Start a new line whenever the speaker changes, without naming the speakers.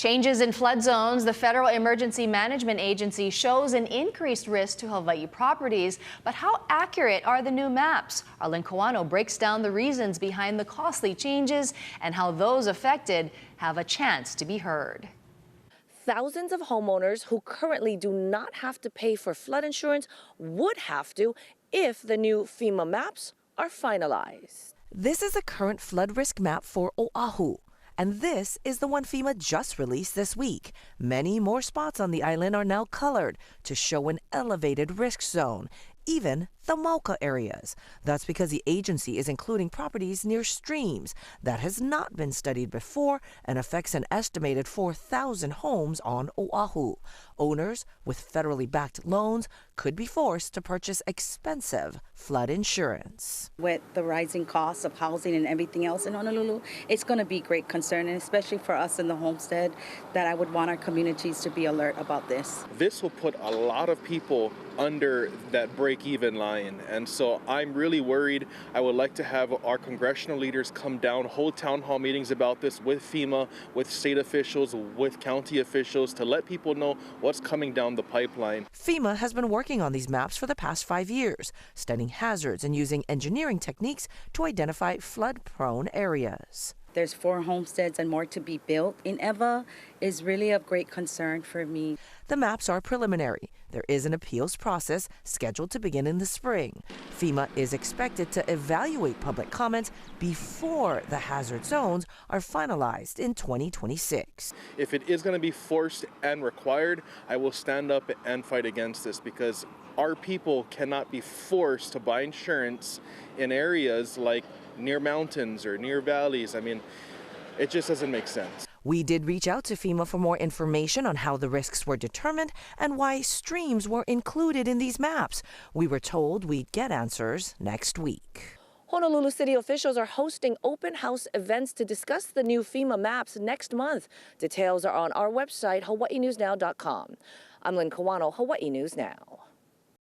Changes in flood zones, the Federal Emergency Management Agency shows an increased risk to Hawaii properties. But how accurate are the new maps? Arlen Kawano breaks down the reasons behind the costly changes and how those affected have a chance to be heard.
Thousands of homeowners who currently do not have to pay for flood insurance would have to if the new FEMA maps are finalized. This is a current flood risk map for Oahu. And this is the one FEMA just released this week. Many more spots on the island are now colored to show an elevated risk zone, even the Mauka areas. That's because the agency is including properties near streams. That has not been studied before and affects an estimated 4,000 homes on Oahu. Owners with federally backed loans could be forced to purchase expensive flood insurance.
With the rising costs of housing and everything else in Honolulu, it's going to be a great concern, and especially for us in the homestead, that I would want our communities to be alert about this.
This will put a lot of people under that break-even line, and so I'm really worried. I would like to have our congressional leaders come down, hold town hall meetings about this with FEMA, with state officials, with county officials, to let people know what's coming down the pipeline.
FEMA has been working on these maps for the past 5 years, studying hazards and using engineering techniques to identify flood-prone areas.
There's 4 homesteads and more to be built in Ewa is really of great concern for me.
The maps are preliminary. There is an appeals process scheduled to begin in the spring. FEMA is expected to evaluate public comments before the hazard zones are finalized in 2026.
If it is going to be forced and required, I will stand up and fight against this, because our people cannot be forced to buy insurance in areas like near mountains or near valleys. I mean, it just doesn't make sense.
We did reach out to FEMA for more information on how the risks were determined and why streams were included in these maps. We were told we'd get answers next week. Honolulu city officials are hosting open house events to discuss the new FEMA maps next month. Details are on our website, hawaiinewsnow.com. I'm Lynn Kawano, Hawaii News Now.